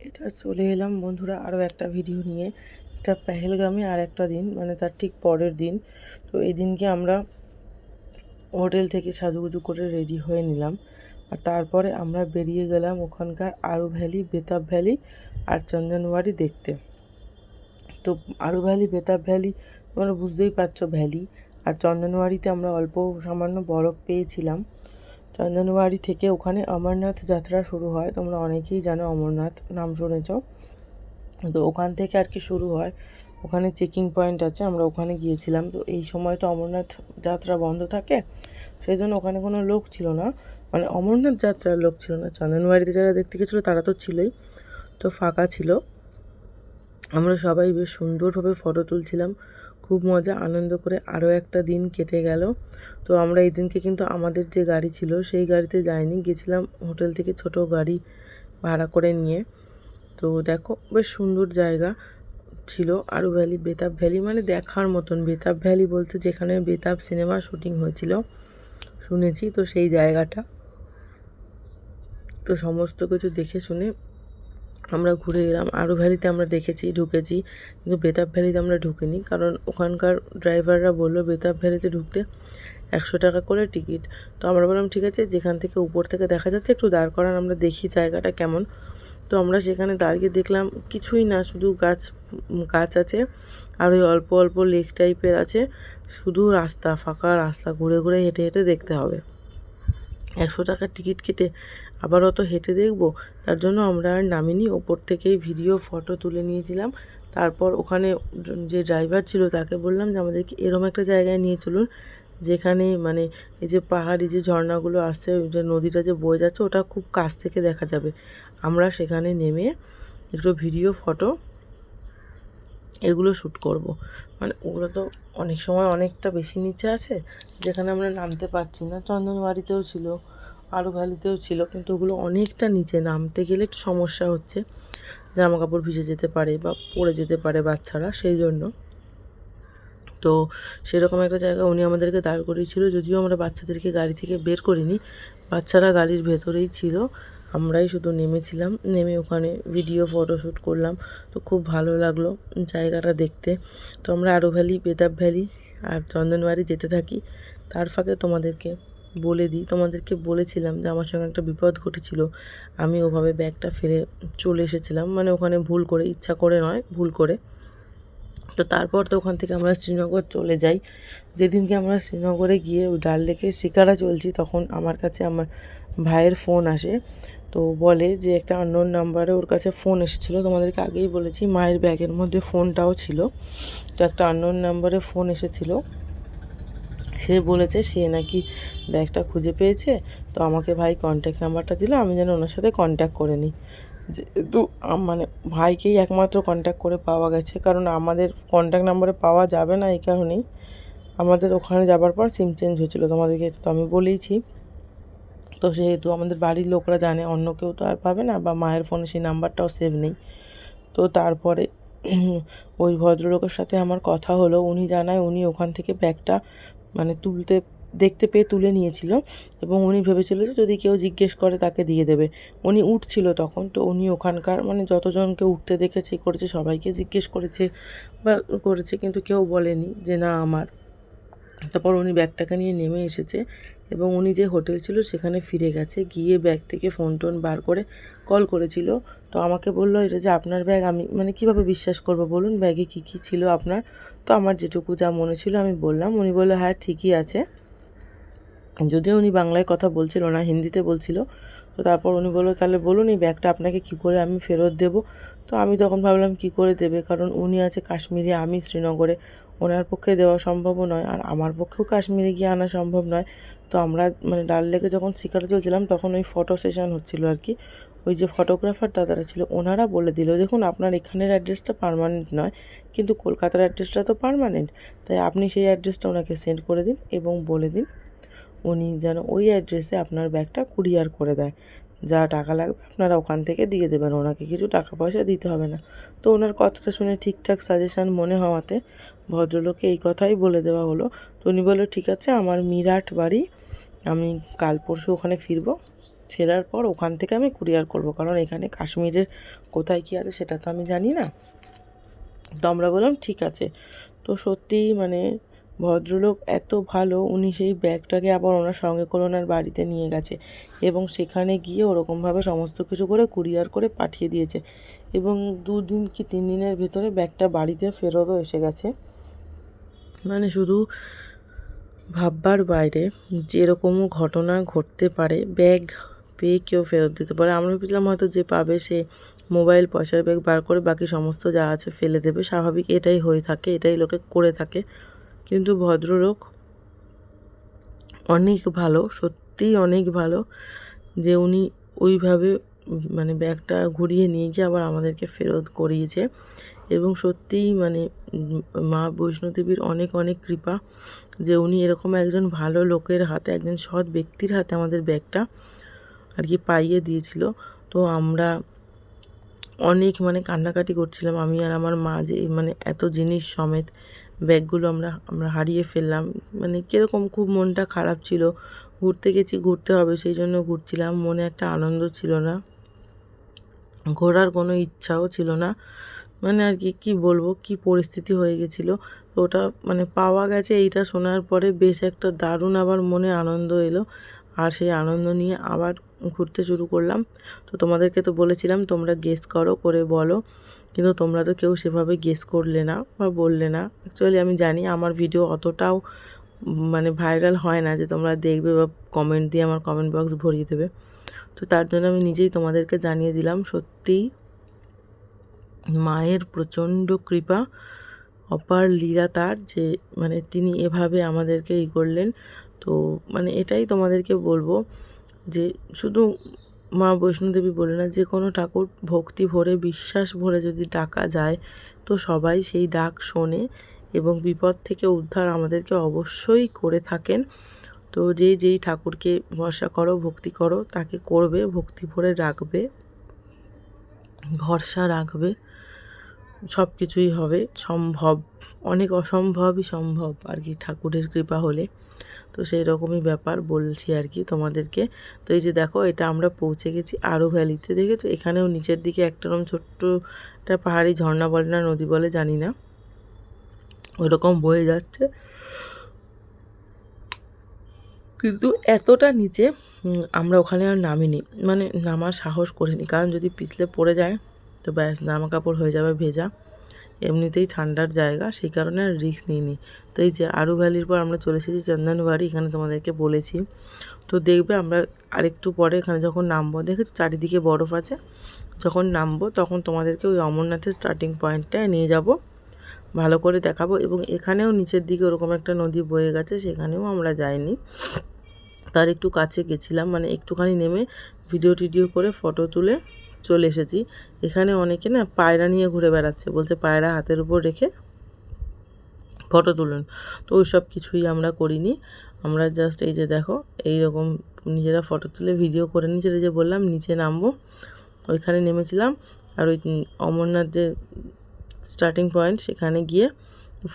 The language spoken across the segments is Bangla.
এটা চলে এলাম বন্ধুরা আরও একটা ভিডিও নিয়ে। এটা পেহেলগামে আর একটা দিন, মানে তার ঠিক পরের দিন। তো এই দিনকে আমরা হোটেল থেকে সাজুগুজু করে রেডি হয়ে নিলাম, আর তারপরে আমরা বেরিয়ে গেলাম ওখানকার আরু ভ্যালি, বেতাব ভ্যালি আর চন্দনওয়ারি দেখতে। তো আরু ভ্যালি, বেতাব ভ্যালি তোমরা বুঝতেই পারছো ভ্যালি, আর চন্দনওয়ারিতে আমরা অল্প সামান্য বরফ পেয়েছিলাম। চন্দনওয়ারি থেকে ওখানে অমরনাথ যাত্রা শুরু হয়, তোমরা অনেকেই জানো, অমরনাথ নাম শুনেছ। তো ওখান থেকে আর কি শুরু হয়, ওখানে চেকিং পয়েন্ট আছে, আমরা ওখানে গিয়েছিলাম। তো এই সময় তো অমরনাথ যাত্রা বন্ধ থাকে, সেই জন্য ওখানে কোনো লোক ছিল না, মানে অমরনাথ যাত্রার লোক ছিল না। চন্দনওয়ারিতে যারা দেখতে গেছিলো তারা তো ছিলই, তো ফাঁকা ছিল। আমরা সবাই বেশ সুন্দরভাবে ফটো তুলছিলাম, খুব মজা আনন্দ করে আরও একটা দিন কেটে গেল। তো আমরা এই দিনকে কিন্তু আমাদের যে গাড়ি ছিল সেই গাড়িতে যাইনি, গেছিলাম হোটেল থেকে ছোট গাড়ি ভাড়া করে নিয়ে। তো দেখো বেশ সুন্দর জায়গা ছিল আরু ভ্যালি, বেতাব ভ্যালি মানে দেখার মতন। বেতাব ভ্যালি বলতে যেখানে বেতাব সিনেমার শুটিং হয়েছিল শুনেছি, তো সেই জায়গাটা। তো সমস্ত কিছু দেখে শুনে আমরা ঘুরে এলাম। আরু ভ্যালিতে আমরা ঢুকেছি, কিন্তু বেতাব ভ্যালিতে আমরা ঢুকিনি, কারণ ওখানকার ড্রাইভাররা বললো বেতাব ভ্যালিতে ঢুকতে 100 টাকা করে টিকিট। তো আমরা বললাম ঠিক আছে, যেখান থেকে উপর থেকে দেখা যাচ্ছে একটু দাঁড় করান, আমরা দেখি জায়গাটা কেমন। তো আমরা সেখানে দাঁড়িয়ে দেখলাম কিছুই না, শুধু গাছ আছে, আর ওই অল্প অল্প লেক টাইপের আছে, শুধু রাস্তা, ফাঁকা রাস্তা, ঘুরে ঘুরে হেঁটে হেঁটে দেখতে হবে। 100 টাকার টিকিট কেটে আবার অত হেঁটে দেখবো, তার জন্য আমরা আর নামিনি, ওপর থেকেই ভিডিও ফটো তুলে নিয়েছিলাম। তারপর ওখানে যে ড্রাইভার ছিল তাকে বললাম যে আমাদেরকে এরম একটা জায়গায় নিয়ে চলুন, যেখানে মানে এই যে পাহাড়ি যে ঝর্ণাগুলো আসছে, যে নদীটা যে বয়ে যাচ্ছে ওটা খুব কাছ থেকে দেখা যাবে। আমরা সেখানে নেমে একটু ভিডিও ফটো এগুলো শ্যুট করব। মানে ওগুলো তো অনেক সময় অনেকটা বেশি নিচে আছে, যেখানে আমরা নামতে পারছি না। চন্দনওয়ারিতেও ছিল, আরু ভ্যালিতেও ছিল, কিন্তু ওগুলো অনেকটা নিচে, নামতে গেলে একটু সমস্যা হচ্ছে, জামা কাপড় ভিজে যেতে পারে বা পড়ে যেতে পারে বাচ্চারা, সেই জন্য। তো সেরকম একটা জায়গা উনি আমাদেরকে দাঁড় করিয়েছিল, যদিও আমরা বাচ্চাদেরকে গাড়ি থেকে বের করিনি, বাচ্চারা গাড়ির ভেতরেই ছিল, আমরাই শুধু নেমেছিলাম। নেমে ওখানে ভিডিও ফটোশ্যুট করলাম। তো খুব ভালো লাগলো জায়গাটা দেখতে। তো আমরা আরু ভ্যালি, বেতাব ভ্যালি আর চন্দনওয়ারি যেতে থাকি। তার ফাঁকে তোমাদেরকে তোমাদেরকে বলেছিলাম যে আমার সঙ্গে একটা বিপদ ঘটেছিল, আমি ওভাবে ব্যাগটা ফেলে চলে এসেছিলাম, মানে ওখানে ভুল করে, ইচ্ছা করে নয়, ভুল করে। তো তারপর তো ওখান থেকে আমরা শ্রীনগর চলে যাই। যেদিনকে আমরা শ্রীনগরে গিয়ে ওই ডাল লেকে শিকারা চলছি, তখন আমার কাছে আমার ভাইয়ের ফোন আসে। তো বলে যে একটা আননোন নাম্বারে ওর কাছে ফোন এসেছিলো, তোমাদেরকে আগেই বলেছি মায়ের ব্যাগের মধ্যে ফোনটাও ছিল। তো একটা আননোন নাম্বারে ফোন এসেছিলো, সে বলেছে সে নাকি ব্যাগটা খুঁজে পেয়েছে। তো আমাকে ভাই কন্ট্যাক্ট নাম্বারটা দিল, আমি যেন ওনার সাথে কন্ট্যাক্ট করে নিই। যেহেতু মানে ভাইকেই একমাত্র কন্ট্যাক্ট করে পাওয়া গেছে, কারণ আমাদের কন্ট্যাক্ট নাম্বারে পাওয়া যাবে না, এই কারণেই আমাদের ওখানে যাবার পর সিম চেঞ্জ হয়েছিলো, তোমাদেরকে এটা তো আমি বলেইছি। তো সেহেতু আমাদের বাড়ির লোকরা জানে, অন্য কেউ তো আর পাবে না, বা মায়ের ফোনে সেই নাম্বারটাও সেভ নেই। তো তারপরে ওই ভদ্রলোকের সাথে আমার কথা হলো, উনি জানায় উনি ওখান থেকে ব্যাগটা মানে দেখতে পেয়ে তুলে নিয়েছিল, এবং উনি ভেবেছিল যে যদি কেউ জিজ্ঞেস করে তাকে দিয়ে দেবে। উনি উঠছিল তখন, তো উনি ওখানকার মানে যতজনকে উঠতে দেখেছে করেছে সবাইকে জিজ্ঞেস করেছে বা করেছে, কিন্তু কেউ বলেনি যে না আমার। তারপর উনি ব্যাগটাকে নিয়ে নেমে এসেছে, এবং উনি যে হোটেল ছিল সেখানে ফিরে গেছে, গিয়ে ব্যাগ থেকে ফোন টোন বার করে কল করেছিল। তো আমাকে বললো এটা যে আপনার ব্যাগ। আমি মানে কীভাবে বিশ্বাস করবো বলুন, ব্যাগে কী কী ছিল আপনার? তো আমার যেটুকু যা মনে ছিল আমি বললাম। উনি বললো হ্যাঁ ঠিকই আছে, যদিও উনি বাংলায় কথা বলছিল না, হিন্দিতে বলছিল। তো তারপর উনি বললো তাহলে বলুন এই ব্যাগটা আপনাকে কী করে আমি ফেরত দেবো। তো আমি তখন ভাবলাম কী করে দেবে, কারণ উনি আছে কাশ্মীরে, আমি শ্রীনগরে, ওনার পক্ষে দেওয়া সম্ভবও নয়, আর আমার পক্ষেও কাশ্মীরে গিয়ে আনা সম্ভব নয়। তো আমরা মানে ডাল লেকে যখন শিকারে চলছিলাম তখন ওই ফটো সেশন হচ্ছিলো আর কি, ওই যে ফটোগ্রাফার দাদারা ছিল ওনারা বলে দিল দেখুন আপনার এখানের অ্যাড্রেসটা পার্মানেন্ট নয়, কিন্তু কলকাতার অ্যাড্রেসটা তো পার্মানেন্ট, তাই আপনি সেই অ্যাড্রেসটা ওনাকে সেন্ড করে দিন এবং বলে দিন উনি যেন ওই অ্যাড্রেসে আপনার ব্যাগটা কুরিয়ার করে দেয়। যা টাকা লাগবে আপনারা ওখান থেকে দিয়ে দেবেন, ওনাকে কিছু টাকা পয়সা দিতে হবে না। তো ওনার কথাটা শুনে ঠিকঠাক সাজেশান মনে হওয়াতে ভদ্রলোককে এই কথাই বলে দেওয়া হলো। তো উনি বললো ঠিক আছে, আমার মিরাট বাড়ি, আমি কাল পরশু ওখানে ফিরবো, ফেরার পর ওখান থেকে আমি কুরিয়ার করব, কারণ এখানে কাশ্মীরের কোথায় কী আছে সেটা তো আমি জানি না। তো আমরা বললাম ঠিক আছে। তো সত্যিই মানে ভদ্রলোক এত ভালো, উনি সেই ব্যাগটাকে আবার ওনার সঙ্গে করে ওনার বাড়িতে নিয়ে গেছে এবং সেখানে গিয়ে ওরকমভাবে সমস্ত কিছু করে কুরিয়ার করে পাঠিয়ে দিয়েছে এবং 2 দিন কি 3 দিনের ভেতরে ব্যাগটা বাড়িতে ফেরতও এসে গেছে। মানে শুধু ভাববার বাইরে যে এরকমও ঘটনা ঘটতে পারে, ব্যাগ পেয়ে কেউ ফেরত দিতে পারে। আমরা ভেবেছিলাম হয়তো যে পাবে সে মোবাইল, পয়সার ব্যাগ বার করে বাকি সমস্ত যা আছে ফেলে দেবে, স্বাভাবিক এটাই হয়ে থাকে, এটাই লোকে করে থাকে। কিন্তু ভদ্রলোক অনেক ভালো, সত্যিই অনেক ভালো যে উনি ওইভাবে মানে ব্যাগটা ঘুরিয়ে নিয়ে গিয়ে আবার আমাদেরকে ফেরত করিয়েছে। এবং সত্যিই মানে মা বৈষ্ণোদেবীর অনেক অনেক কৃপা যে উনি এরকম একজন ভালো লোকের হাতে, একজন সৎ ব্যক্তির হাতে আমাদের ব্যাগটা আর কি পাইয়ে দিয়েছিল। তো আমরা অনেক মানে কান্নাকাটি করছিলাম, আমি আর আমার মা, যে মানে এত জিনিস সমেত ব্যাগগুলো আমরা হারিয়ে ফেললাম। মানে কীরকম খুব মনটা খারাপ ছিল। ঘুরতে গেছি, ঘুরতে হবে সেই জন্য ঘুরছিলাম, মনে একটা আনন্দ ছিল না, ঘোরার কোনো ইচ্ছাও ছিল না। মানে আর কি কী বলবো, কী পরিস্থিতি হয়ে গেছিলো। তো ওটা মানে পাওয়া গেছে, এইটা শোনার পরে বেশ একটা দারুণ আবার মনে আনন্দ এলো, আর সেই আনন্দ নিয়ে আবার ঘুরতে শুরু করলাম। তো তোমাদেরকে তো বলেছিলাম তোমরা গেস করো, করে বলো, কিন্তু তোমরা তো কেউ সেভাবে গেস করলে না বা বললে না। অ্যাকচুয়ালি আমি জানি আমার ভিডিও অতটাও মানে ভাইরাল হয় না যে তোমরা দেখবে বা কমেন্ট দিয়ে আমার কমেন্ট বক্স ভরিয়ে দেবে। তো তার জন্য আমি নিজেই তোমাদেরকে জানিয়ে দিলাম, সত্যিই মায়ের প্রচণ্ড কৃপা, অপার লীলা তার, যে মানে তিনি এভাবে আমাদেরকে করলেন। তো মানে এটাই তোমাদেরকে বলবো যে শুধু মা বৈষ্ণোদেবী বলে না, যে কোনো ঠাকুর ভক্তি ভরে, বিশ্বাস ভরে যদি ডাকা যায় তো সবাই সেই ডাক শোনে এবং বিপদ থেকে উদ্ধার আমাদেরকে অবশ্যই করে থাকেন। তো যেই ঠাকুরকে ভরসা করো, ভক্তি করো, তাকে করবে, ভক্তি ভরে রাখবে, ভরসা রাখবে, সব কিছুই হবে সম্ভব। অনেক অসম্ভবই সম্ভব আর কি ঠাকুরের কৃপা হলে। তো সেই রকমই ব্যাপার বলছি আর কি তোমাদেরকে। তো এই যে দেখো, এটা আমরা পৌঁছে গেছি আরু ভ্যালিতে। দেখেছো এখানেও নিচের দিকে একটা রকম ছোট্ট একটা পাহাড়ি ঝর্ণা বলে না নদী বলে জানি না, ওইরকম বয়ে যাচ্ছে, কিন্তু এতটা নিচে আমরা ওখানে আর নামিনি, মানে নামার সাহস করিনি, কারণ যদি পিছলে পড়ে যায় তো ব্যাস জামা কাপড় হয়ে যাবে ভেজা, এমনিতেই ঠান্ডার জায়গা, সেই কারণে আর রিস্ক নিইনি। তো এই যে আরু ভ্যালির পর আমরা চলে এসেছি চন্দনবাড়ি, এখানে তোমাদেরকে বলেছি। তো দেখবে আমরা আরেকটু পরে এখানে যখন নামবো, দেখেছো চারিদিকে বরফ আছে, যখন নামবো তখন তোমাদেরকে ওই অমরনাথের স্টার্টিং পয়েন্টটায় নিয়ে যাব, ভালো করে দেখাবো। এবং এখানেও নিচের দিকে ওরকম একটা নদী বয়ে গেছে, সেখানেও আমরা যাইনি, তার একটু কাছে গেছিলাম, মানে একটুখানি নেমে ভিডিও টিডিও করে ফটো তুলে চলে এসেছি। এখানে অনেকে না পায়রা নিয়ে ঘুরে বেড়াচ্ছে, বলছে পায়রা হাতের উপর রেখে ফটো তুলুন। তো ওই সব কিছুই আমরা করিনি, আমরা জাস্ট এই যে দেখো এইরকম নিজেরা ফটো তুলে ভিডিও করে নিচে, যে বললাম নিচে নামবো, ওইখানে নেমেছিলাম। আর ওই অমরনাথ যে স্টার্টিং পয়েন্ট সেখানে গিয়ে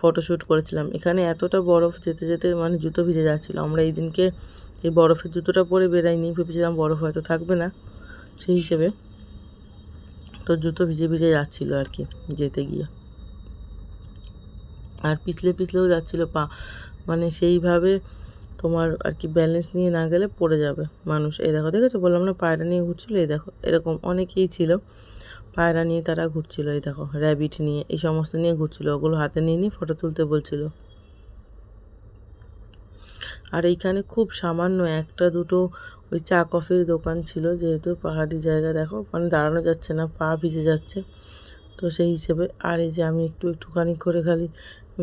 ফটোশ্যুট করেছিলাম। এখানে এতটা বরফ, যেতে যেতে মানে জুতো ভিজে যাচ্ছিলো। আমরা এই দিনকে এই বরফের জুতোটা পরে বেরাইনি, ভেবেছিলাম বরফ হয়তো থাকবে না সেই হিসেবে, তো জুতো ভিজে ভিজে যাচ্ছিলো আর কি যেতে গিয়ে, আর পিছলেও যাচ্ছিলো পা, মানে সেইভাবে তোমার আর কি ব্যালেন্স নিয়ে না গেলে পড়ে যাবে মানুষ। এই দেখো, দেখেছো বললাম না পায়রা নিয়ে ঘুরছিলো, এই দেখো এরকম অনেকেই ছিল পায়রা নিয়ে তারা ঘুরছিল, এই দেখো র্যাবিট নিয়ে, এই সমস্ত নিয়ে ঘুরছিল, ওগুলো হাতে নিয়ে ফটো তুলতে বলছিল। আর এইখানে খুব সামান্য একটা দুটো ওই চা কফির দোকান ছিল, যেহেতু পাহাড়ি জায়গা, দেখো মানে দাঁড়ানো যাচ্ছে না, পা ভিজে যাচ্ছে, তো সেই হিসেবে। আর এই যে আমি একটুখানি করে খালি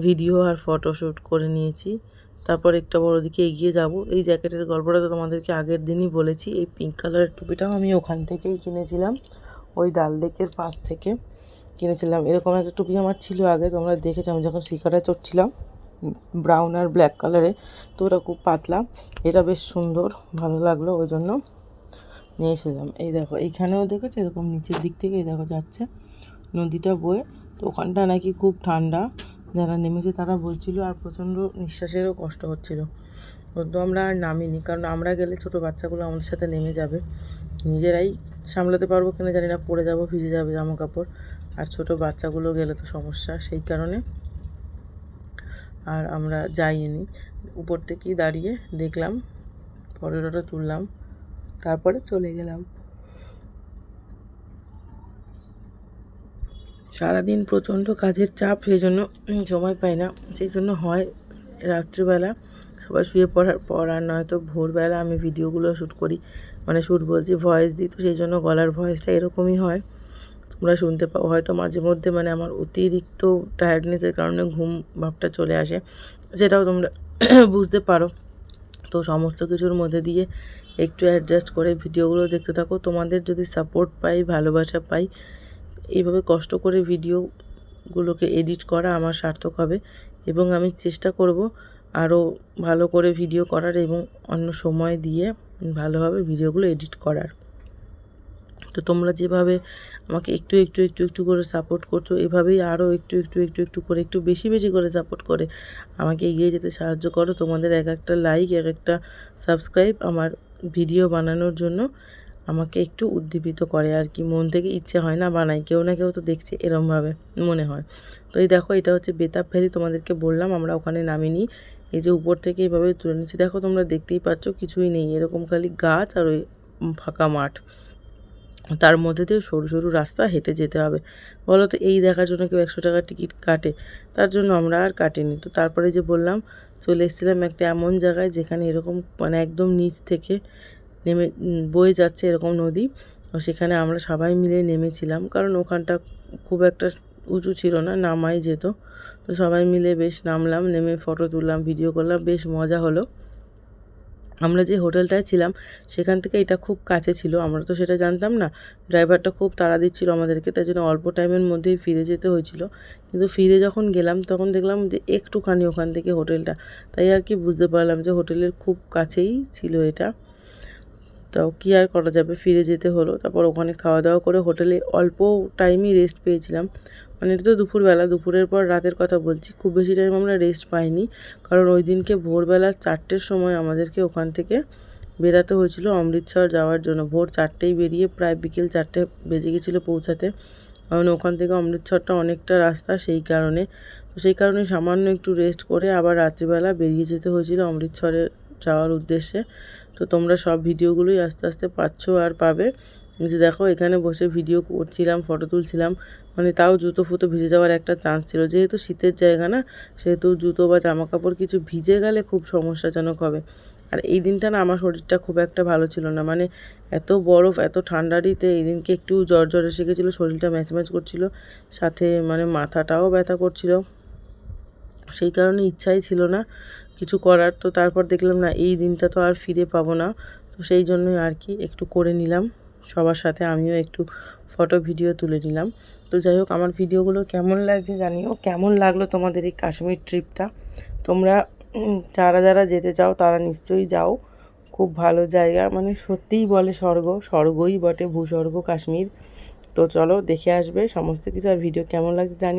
ভিডিও আর ফটোশ্যুট করে নিয়েছি। তারপর একটা বড় দিকে এগিয়ে যাব। এই জ্যাকেটের গল্পটা তো তোমাদেরকে আগের দিনই বলেছি। এই পিঙ্ক কালারের টুপিটাও আমি ওখান থেকেই কিনেছিলাম, ওই ডাল লেকের পাশ থেকে কিনেছিলাম। এরকম একটা টুপি আমার ছিল আগে, তোমরা দেখেছো আমি যখন শিকারে চড়ছিলাম, ব্রাউন আর ব্ল্যাক কালারে, তো ওটা খুব পাতলা, এটা বেশ সুন্দর, ভালো লাগলো, ওই জন্য নিয়েছিলাম। এই দেখো এইখানেও দেখেছো এরকম নিচের দিক থেকে এই দেখো যাচ্ছে নদীটা বয়ে, তো ওখানটা নাকি খুব ঠান্ডা, যারা নেমেছে তারা বলছিল, আর প্রচণ্ড নিঃশ্বাসেরও কষ্ট হচ্ছিল। তো আমরা আর নামিনি, কারণ আমরা গেলে ছোটো বাচ্চাগুলো আমাদের সাথে নেমে যাবে, নিজেরাই সামলাতে পারবো কিনা জানি না, পড়ে যাব, ভিজে যাবে জামা কাপড়, আর ছোটো বাচ্চাগুলো গেলে তো সমস্যা, সেই কারণে আর আমরা যাইনি। উপর থেকেই দাঁড়িয়ে দেখলাম, ফটো তুললাম, তারপরে চলে গেলাম। সারাদিন প্রচণ্ড কাজের চাপ, সেই জন্য সময় পাই না। সেই জন্য হয় রাত্রিবেলা সবাই শুয়ে পড়ার পর, আর নয়তো ভোরবেলা আমি ভিডিওগুলো শ্যুট করি, মানে শ্যুট বলছি ভয়েস দিই, তো সেই জন্য গলার ভয়েসটা এরকমই হয়, তোমরা শুনতে পাও হয়তো মাঝে মধ্যে। মানে আমার অতিরিক্ত টায়ার্ডনেসের কারণে ঘুম ভাবটা চলে আসে, সেটাও তোমরা বুঝতে পারো। তো সমস্ত কিছুর মধ্যে দিয়ে একটু অ্যাডজাস্ট করে ভিডিওগুলো দেখতে থাকো। তোমাদের যদি সাপোর্ট পাই, ভালোবাসা পাই, এইভাবে কষ্ট করে ভিডিওগুলোকে এডিট করা আমার সার্থক হবে, এবং আমি চেষ্টা করব আরও ভালো করে ভিডিও করার এবং অন্য সময় দিয়ে ভালোভাবে ভিডিওগুলো এডিট করার। তো তোমরা যেভাবে আমাকে একটু একটু একটু একটু করে সাপোর্ট করছো, এভাবেই আরও একটু একটু একটু একটু করে, একটু বেশি বেশি করে সাপোর্ট করে আমাকে এগিয়ে যেতে সাহায্য করো। তোমাদের এক একটা লাইক, এক একটা সাবস্ক্রাইব আমার ভিডিও বানানোর জন্য আমাকে একটু উদ্দীপিত করে আর কি, মন থেকে ইচ্ছে হয় না বানাই, কেউ না কেউ তো দেখছে, এরমভাবে মনে হয়। তো এই দেখো, এটা হচ্ছে বেতাব ভ্যালি, তোমাদেরকে বললাম আমরা ওখানে নামিনি। এই যে উপর থেকে এইভাবে তুলে নিচ্ছি, দেখো তোমরা দেখতেই পাচ্ছ কিছুই নেই, এরকম খালি গাছ আর ওই ফাঁকা মাঠ, তার মধ্যে দিয়ে সরু সরু রাস্তা হেঁটে যেতে হবে। বলো তো, এই দেখার জন্য কেউ 100 টাকার টিকিট কাটে? তার জন্য আমরা আর কাটিনি। তো তারপরে যে বললাম, চলে এসেছিলাম একটা এমন জায়গায় যেখানে এরকম মানে একদম নিচ থেকে নেমে বয়ে যাচ্ছে এরকম নদী। তো সেখানে আমরা সবাই মিলে নেমেছিলাম, কারণ ওখানটা খুব একটা উঁচু ছিল না, নামাই যেত। তো সবাই মিলে বেশ নামলাম, নেমে ফটো তুললাম, ভিডিও করলাম, বেশ মজা হলো। আমরা যে হোটেলটায় ছিলাম সেখান থেকে এটা খুব কাছে ছিল, আমরা তো সেটা জানতাম না। ড্রাইভারটা খুব তাড়া দিচ্ছিল আমাদেরকে, তাই জন্য অল্প টাইমের মধ্যেই ফিরে যেতে হয়েছিল। কিন্তু ফিরে যখন গেলাম তখন দেখলাম যে একটুখানি ওখান থেকে হোটেলটা, তাই আর কি বুঝতে পারলাম যে হোটেলের খুব কাছেই ছিল এটা। তাও কী আর করা যাবে, ফিরে যেতে হলো। তারপর ওখানে খাওয়া দাওয়া করে হোটেলে অল্প টাইমই রেস্ট পেয়েছিলাম, মানে এটা তো দুপুরবেলা, দুপুরের পর রাতের কথা বলছি, খুব বেশি টাইম আমরা রেস্ট পাইনি, কারণ ওই দিনকে ভোরবেলা 4টের সময় আমাদেরকে ওখান থেকে বেরাতে হয়েছিল অমৃতসর যাওয়ার জন্য। ভোর 4টেই বেরিয়ে প্রায় বিকেল 4টে বেজে গেছিলো পৌঁছাতে, কারণ ওখান থেকে অমৃতসরটা অনেকটা রাস্তা, সেই কারণে সামান্য একটু রেস্ট করে আবার রাত্রিবেলা বেরিয়ে যেতে হয়েছিল অমৃতসরে যাওয়ার উদ্দেশ্যে। তো তোমরা সব ভিডিওগুলোই আস্তে আস্তে পাচ্ছ আর পাবে। যে দেখো, এখানে বসে ভিডিও করছিলাম, ফটো তুলছিলাম, মানে তাও জুতো ফুতো ভিজে যাওয়ার একটা চান্স ছিল, যেহেতু শীতের জায়গা না, সেহেতু জুতো বা জামা কাপড় কিছু ভিজে গেলে খুব সমস্যাজনক হবে। আর এই দিনটা না আমার শরীরটা খুব একটা ভালো ছিল না, মানে এত বরফ, এত ঠান্ডারিতে এই দিনকে একটু জ্বর জ্বর এসে গেছিলো, শরীরটা ম্যাচম্যাচ করছিল, সাথে মানে মাথাটাও ব্যথা করছিল, সেই কারণে ইচ্ছাই ছিল না কিছু করার। তো তারপর দেখলাম না, এই দিনটা তো আর ফিরে পাবো না, তো সেই জন্যই আর কি একটু করে নিলাম সবার সাথে, আমিও একটু ফটো ভিডিও তুলে নিলাম। তো যাই হোক, আমার ভিডিওগুলো কেমন লাগছে জানিও, কেমন লাগলো তোমাদের এই কাশ্মীর ট্রিপটা। তোমরা যারা যারা যেতে চাও তারা নিশ্চয়ই যাও, খুব ভালো জায়গা, মানে সত্যিই বলে স্বর্গ, স্বর্গই বটে, ভূস্বর্গ কাশ্মীর। তো চলো দেখে আসবে সমস্ত কিছু, আর ভিডিও কেমন লাগছে জানিও।